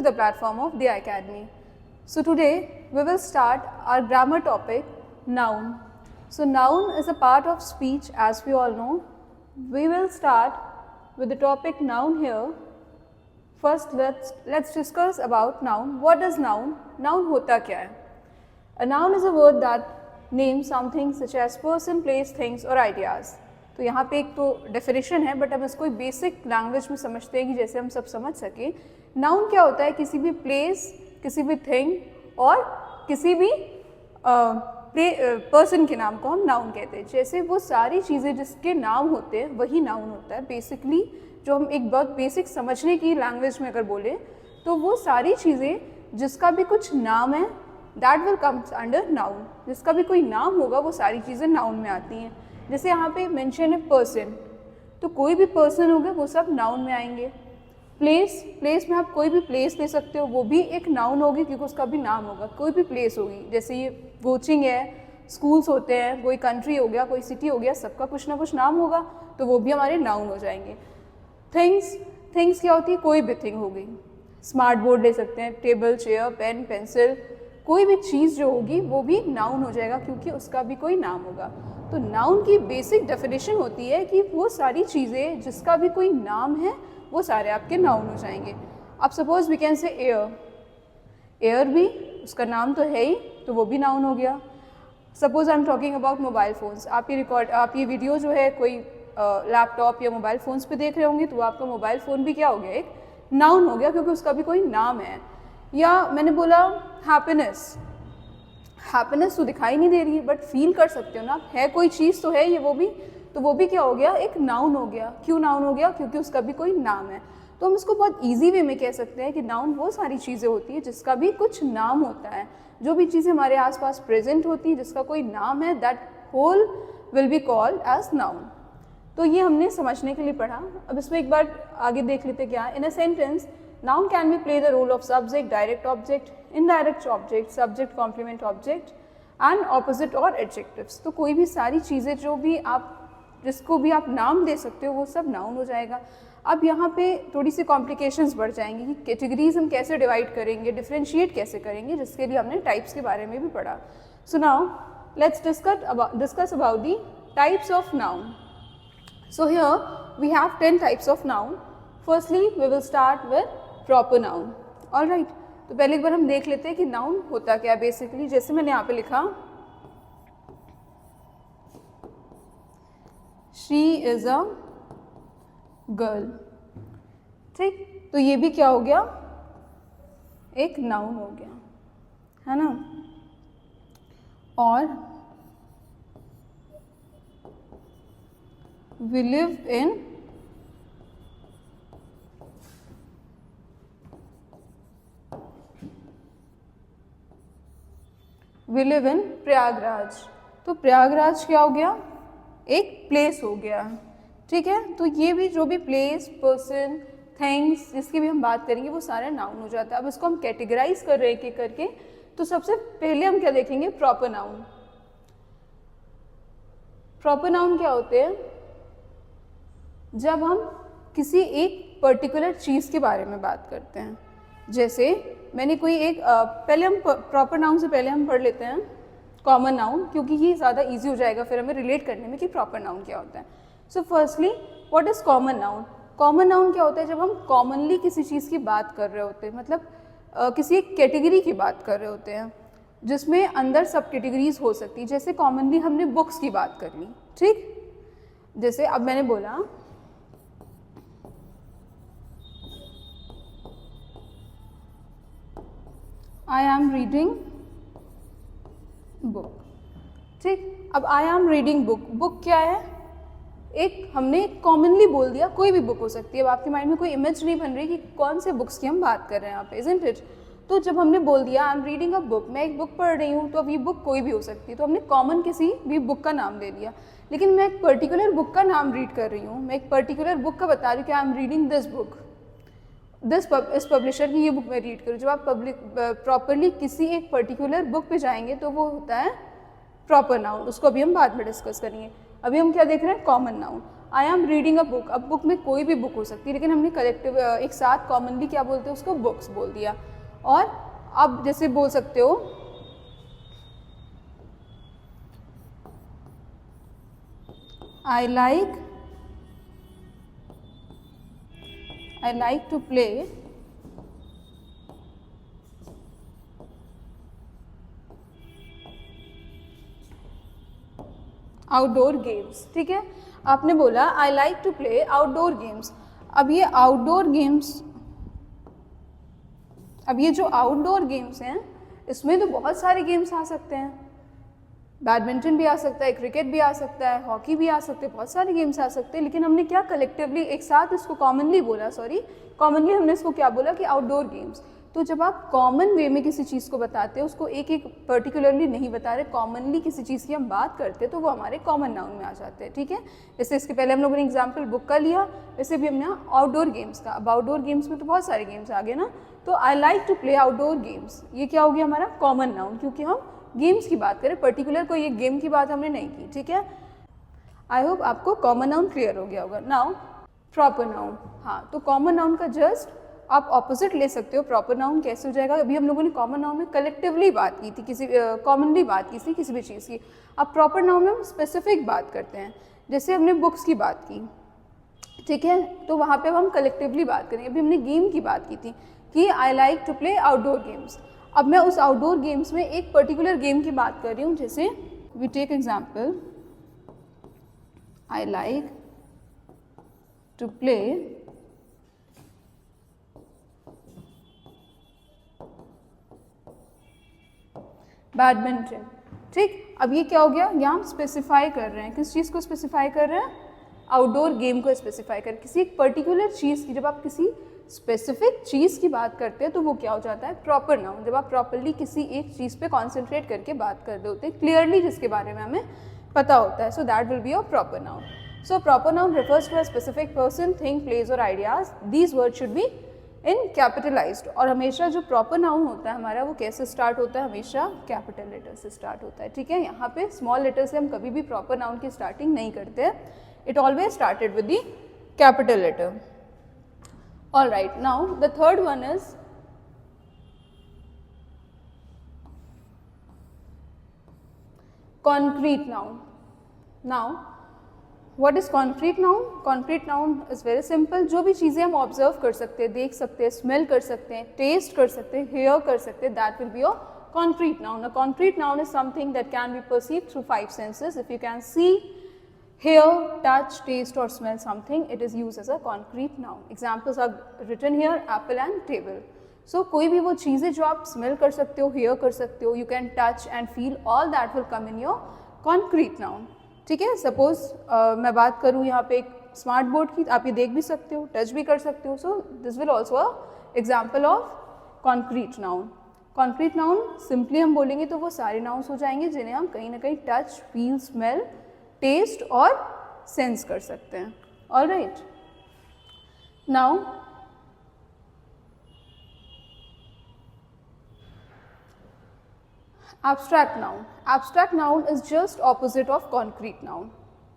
to the platform of the Academy. So today we will start our grammar topic, noun. So noun is a part of speech, as we all know. We will start with the topic noun here. First let's discuss about noun. What is noun? Noun होता क्या है? A noun is a word that names something such as person, place, things or ideas. तो यहाँ पे एक तो definition है, but हम इसको बेसिक लैंग्वेज में समझते हैं कि जैसे हम सब समझ सकें. नाउन क्या होता है? किसी भी प्लेस, किसी भी थिंग और किसी भी पर्सन के नाम को हम नाउन कहते हैं. जैसे वो सारी चीज़ें जिसके नाम होते हैं वही नाउन होता है. बेसिकली जो हम एक बहुत बेसिक समझने की लैंग्वेज में अगर बोलें तो वो सारी चीज़ें जिसका भी कुछ नाम है that will comes under noun. जिसका भी कोई नाम होगा वो सारी चीज़ें नाउन में आती हैं. जैसे यहाँ पे मेंशन है पर्सन, तो कोई भी पर्सन होगा वो सब नाउन में आएंगे. प्लेस में आप कोई भी प्लेस ले सकते हो, वो भी एक नाउन होगी क्योंकि उसका भी नाम होगा. कोई भी प्लेस होगी, जैसे ये कोचिंग है, स्कूल्स होते हैं, कोई कंट्री हो गया, कोई सिटी हो गया, सबका कुछ ना कुछ नाम होगा तो वो भी हमारे नाउन हो जाएंगे. थिंग्स क्या होती है? कोई भी थिंग होगी. स्मार्ट बोर्ड ले सकते हैं, टेबल, चेयर, पेन, पेंसिल, कोई भी चीज़ जो होगी वो भी नाउन हो जाएगा क्योंकि उसका भी कोई नाम होगा. तो नाउन की बेसिक डेफिनेशन होती है कि वो सारी चीज़ें जिसका भी कोई नाम है वो सारे आपके नाउन हो जाएंगे. अब suppose we can say air भी उसका नाम तो है ही, तो वो भी नाउन हो गया. Suppose I am talking about mobile phones. आप ये वीडियो जो है कोई लैपटॉप या मोबाइल फ़ोन्स पे देख रहे होंगे तो आपका मोबाइल फ़ोन भी क्या हो गया? एक नाउन हो गया क्योंकि उसका भी कोई नाम है. या मैंने बोला हैप्पीनेस तो दिखाई नहीं दे रही है बट फील कर सकते हो ना, है कोई चीज़ तो है ये, वो भी, तो वो भी क्या हो गया? एक नाउन हो गया. क्यों नाउन हो गया? क्योंकि उसका भी कोई नाम है. तो हम इसको बहुत इजी वे में कह सकते हैं कि नाउन वो सारी चीज़ें होती है जिसका भी कुछ नाम होता है. जो भी चीज़ें हमारे आसपास प्रेजेंट होती हैं जिसका कोई नाम है, that whole will be called as noun. तो ये हमने समझने के लिए पढ़ा. अब इसमें एक बार आगे देख लेते क्या. In a sentence noun can be play the role of subject, direct object, indirect object, subject, complement object and opposite or adjectives. तो कोई भी सारी चीज़ें जो भी आप जिसको भी आप नाम दे सकते हो वो सब नाउन हो जाएगा. अब यहाँ पे थोड़ी सी कॉम्प्लिकेशंस बढ़ जाएंगी कि कैटेगरीज हम कैसे डिवाइड करेंगे, डिफ्रेंशिएट कैसे करेंगे, जिसके लिए हमने टाइप्स के बारे में भी पढ़ा. So now let's discuss about the types of noun. So here we have 10 types of noun. Firstly we will start with proper noun. All right, तो पहले एक बार हम देख लेते हैं कि नाउन होता क्या है बेसिकली. जैसे मैंने यहाँ पे लिखा शी इज अ गर्ल. ठीक, तो ये भी क्या हो गया? एक नाउन हो गया, है ना. और वी लिव इन प्रयागराज. तो प्रयागराज क्या हो गया? एक प्लेस हो गया. ठीक है, तो ये भी जो भी प्लेस, पर्सन, थिंग्स जिसकी भी हम बात करेंगे वो सारे नाउन हो जाता है. अब इसको हम कैटेगराइज कर रहे हैं एक करके. तो सबसे पहले हम क्या देखेंगे? Proper noun. प्रॉपर नाउन क्या होते हैं? जब हम किसी एक पर्टिकुलर चीज़ के बारे में बात करते हैं. जैसे मैंने कोई एक पहले हम प्रॉपर नाउन से पहले हम पढ़ लेते हैं कॉमन नाउन, क्योंकि ये ज़्यादा इजी हो जाएगा फिर हमें रिलेट करने में कि प्रॉपर नाउन क्या होता है. So firstly what is common noun? Common noun क्या होता है? जब हम कॉमनली किसी चीज़ की बात कर रहे होते हैं, मतलब किसी एक कैटेगरी की बात कर रहे होते हैं जिसमें अंदर सब कैटेगरीज हो सकती है. जैसे कॉमनली हमने बुक्स की बात कर ली. ठीक, जैसे अब मैंने बोला आई एम रीडिंग बुक. ठीक, अब I am reading book, book क्या है? एक हमने कॉमनली बोल दिया, कोई भी बुक हो सकती है. अब आपके माइंड में कोई इमेज नहीं बन रही कि कौन से बुक्स की हम बात कर रहे हैं यहाँ पे, इजंट इट? तो जब हमने बोल दिया I am reading a book, मैं एक बुक पढ़ रही हूँ, तो अब ये बुक कोई भी हो सकती है. तो हमने कॉमन किसी भी बुक का नाम ले लिया. लेकिन मैं एक पर्टिकुलर बुक का नाम रीड कर रही हूँ, मैं एक पर्टिकुलर बुक का बता रही हूँ कि I am reading this book, इस पब्लिशर की ये बुक मैं रीड करूँ. जब आप प्रॉपरली किसी एक पर्टिकुलर बुक पे जाएंगे तो वो होता है प्रॉपर नाउन. उसको अभी हम बाद में डिस्कस करेंगे. अभी हम क्या देख रहे हैं? Common noun. I am reading a book. अब बुक में कोई भी बुक हो सकती है, लेकिन हमने कलेक्टिव एक साथ कॉमनली क्या बोलते हैं उसको, बुक्स बोल दिया। और अब जैसे बोल सकते हो I like to play outdoor games. ठीक है, आपने बोला I like to play outdoor games. अब ये आउटडोर गेम्स, अब ये जो आउटडोर गेम्स हैं इसमें तो बहुत सारे गेम्स आ सकते हैं, बैडमिंटन भी आ सकता है, क्रिकेट भी आ सकता है, हॉकी भी आ सकते हैं, बहुत सारे गेम्स आ सकते हैं। लेकिन हमने क्या कलेक्टिवली एक साथ इसको कॉमनली बोला, कॉमनली हमने इसको क्या बोला कि आउटडोर गेम्स। तो जब आप कॉमन वे में किसी चीज़ को बताते हैं, उसको एक एक पर्टिकुलरली नहीं बता रहे, कॉमनली किसी चीज़ की हम बात करते हैं तो वो हमारे कॉमन नाउन में आ जाते हैं। ठीक है, जैसे इसके पहले हम लोगों ने एग्जाम्पल बुक का लिया, वैसे भी हमने आउटडोर गेम्स का। अब आउटडोर गेम्स में तो बहुत सारे गेम्स आ गए ना, तो I like to play outdoor games, ये क्या हो गया हमारा कॉमन नाउन, क्योंकि हम गेम्स की बात करें, पर्टिकुलर कोई एक गेम की बात हमने नहीं की। ठीक है, आई होप आपको कॉमन नाउन क्लियर हो गया होगा। नाउ प्रॉपर नाउन, हाँ, तो कॉमन नाउन का जस्ट आप ऑपोजिट ले सकते हो। प्रॉपर नाउन कैसे हो जाएगा, अभी हम लोगों ने कॉमन नाउन में कलेक्टिवली बात की थी, किसी कॉमनली बात की थी किसी भी चीज़ की। अब प्रॉपर नाउन में हम स्पेसिफिक बात करते हैं, जैसे हमने बुक्स की बात की, ठीक है, तो वहाँ पे हम कलेक्टिवली बात करेंगे। अभी हमने गेम की बात की थी कि I like to play outdoor games. अब मैं उस आउटडोर गेम्स में एक पर्टिकुलर गेम की बात कर रही हूँ, जैसे we take example I like to play badminton. ठीक, अब ये क्या हो गया, यहाँ हम स्पेसिफाई कर रहे हैं, किस चीज़ को स्पेसिफाई कर रहे हैं, आउटडोर गेम को स्पेसिफाई कर, किसी एक पर्टिकुलर चीज़ की। जब आप किसी स्पेसिफिक चीज़ की बात करते हैं तो वो क्या हो जाता है प्रॉपर नाउन, जब आप प्रॉपरली किसी एक चीज़ पे कॉन्सेंट्रेट करके बात कर रहे होते हैं, क्लियरली जिसके बारे में हमें पता होता है, so that will be a proper noun. So proper noun refers to a specific person, thing, place और ideas. These word should be in capitalized. और हमेशा जो प्रॉपर नाउन होता है हमारा वो कैसे स्टार्ट होता है, हमेशा कैपिटल लेटर से स्टार्ट होता है। ठीक है, यहाँ पे स्मॉल लेटर से हम कभी भी प्रॉपर नाउन की स्टार्टिंग नहीं करते हैं, it always started with the capital letter. All right, now the third one is concrete noun. Now what is concrete noun? Concrete noun is very simple. जो भी चीज़ें हम ऑब्जर्व कर सकते हैं, देख सकते हैं, स्मेल कर सकते हैं, टेस्ट कर सकते हैं, हेयर कर सकते हैं, that will be a concrete noun. A concrete noun is something that can be perceived through 5 senses. If you can see, hear, touch, taste or smell something, it is used as a concrete noun. Examples are written here, apple and table. So कोई भी वो चीज़ें जो आप smell कर सकते हो, hear कर सकते हो, you can touch and feel, all that will come in your concrete noun. ठीक है, सपोज मैं बात करूँ यहाँ पे एक स्मार्ट बोर्ड की, आप ये देख भी सकते हो, टच भी कर सकते हो, so this will also a example of concrete noun. Concrete noun simply हम बोलेंगे तो वो सारे नाउन्स हो जाएंगे जिन्हें हम कहीं ना कहीं टच, फील, स्मेल, टेस्ट और सेंस कर सकते हैं। All right, now abstract noun. Abstract noun is just opposite of concrete noun.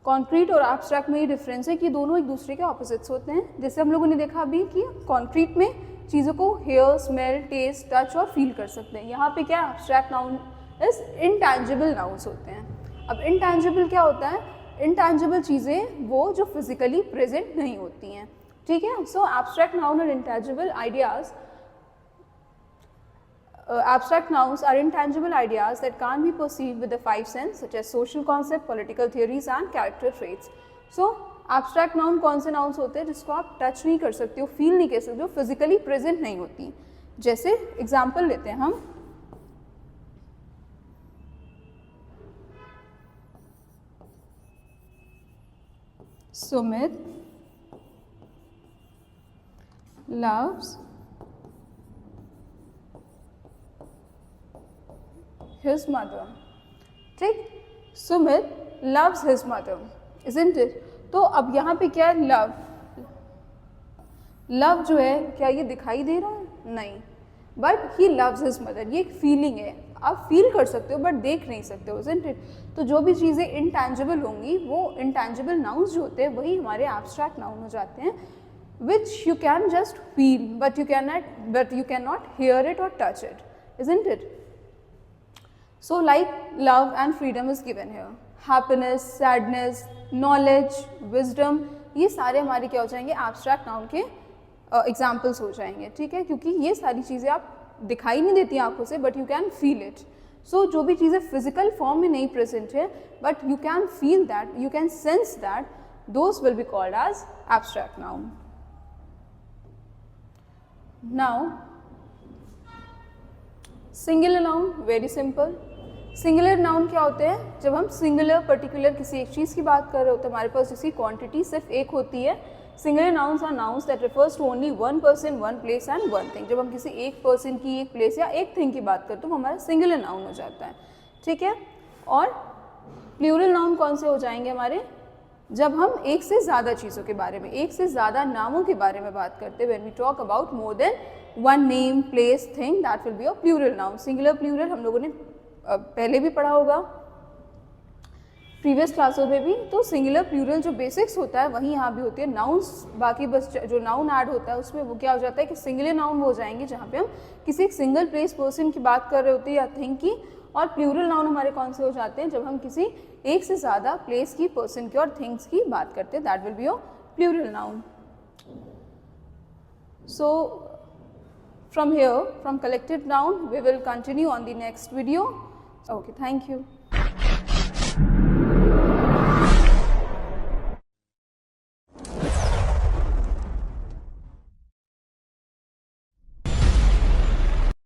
Concrete और एब्स्ट्रैक्ट में ये डिफरेंस है कि दोनों एक दूसरे के ऑपोजिट्स होते हैं। जैसे हम लोगों ने देखा अभी कि कॉन्क्रीट में चीज़ों को हेयर, स्मेल, टेस्ट, टच और फील कर सकते हैं। यहाँ पे क्या abstract noun is intangible nouns होते हैं। अब इंटैंजिबल क्या होता है, इंटैंजिबल चीज़ें वो जो फिजिकली प्रेजेंट नहीं होती हैं। ठीक है, सो एब्स्ट्रैक्ट नाउन और intangible ideas, abstract nouns are intangible ideas that can't be perceived with the 5 senses, such as social concept, political theories and character traits. So abstract noun कौन से nouns होते हैं जिसको आप टच नहीं कर सकते हो, फील नहीं कर सकते हो, फिजिकली प्रेजेंट नहीं होती। जैसे एग्जाम्पल लेते हैं हम, सुमित loves his mother. ठीक, Sumit loves his mother, isn't it? तो अब यहाँ पे क्या है, लव। लव जो है क्या ये दिखाई दे रहा है, नहीं, but he loves his mother, ये एक फीलिंग है। आप फील कर सकते हो बट देख नहीं सकते हो, isn't it? तो जो भी चीज़ें इंटेंजिबल होंगी वो इंटेंजिबल नाउन्स जो होते हैं वही हमारे एब्स्ट्रैक्ट नाउन हो जाते हैं, which you can just feel but you cannot hear it or touch it, isn't it? So like love and freedom is given here, happiness, sadness, knowledge, wisdom, ये सारे हमारे क्या हो जाएंगे, एब्स्ट्रैक्ट नाउन के एग्जाम्पल्स हो जाएंगे, ठीक है, क्योंकि ये सारी चीज़ें आप दिखाई नहीं देती आंखों से but you can feel it. So जो भी चीज़ें फिजिकल फॉर्म में नहीं प्रेजेंट है but you can feel that, you can sense that, those will be called as abstract noun. Now singular noun, very simple. Singular noun क्या होते हैं, जब हम सिंगुलर पर्टिकुलर किसी एक चीज़ की बात कर रहे होते हैं, हमारे पास जिसकी क्वांटिटी सिर्फ एक होती है. Singular nouns are nouns that refers to only one person, one place and one thing. जब हम किसी एक पर्सन की, एक प्लेस या एक थिंग की बात करते हैं तो वो हमारा सिंगुलर नाउन हो जाता है, ठीक है. और प्लूरल नाउन कौन से हो जाएंगे हमारे, जब हम एक से ज़्यादा चीज़ों के बारे में, एक से ज़्यादा नामों के बारे में बात करते हैं. When we talk about more than one name, place, thing, that will be a plural noun. Singular plural हम लोगों ने पहले भी पढ़ा होगा प्रीवियस क्लासों में भी. तो सिंगुलर प्लूरल जो बेसिक्स होता है वही यहाँ भी होती है. नाउन्स बाकी बस जो नाउन ऐड होता है उसमें वो क्या हो जाता है कि सिंगुलर नाउन हो जाएंगे जहाँ पे हम किसी एक सिंगल प्लेस पर्सन की बात कर रहे होते हैं या थिंग की. और प्लूरल नाउन हमारे कौन से हो जाते हैं, जब हम किसी एक से ज़्यादा प्लेस की, पर्सन की और थिंग्स की बात करते हैं, that will be a plural noun. So from here, from collective noun, we will continue on the next video. Okay, thank you.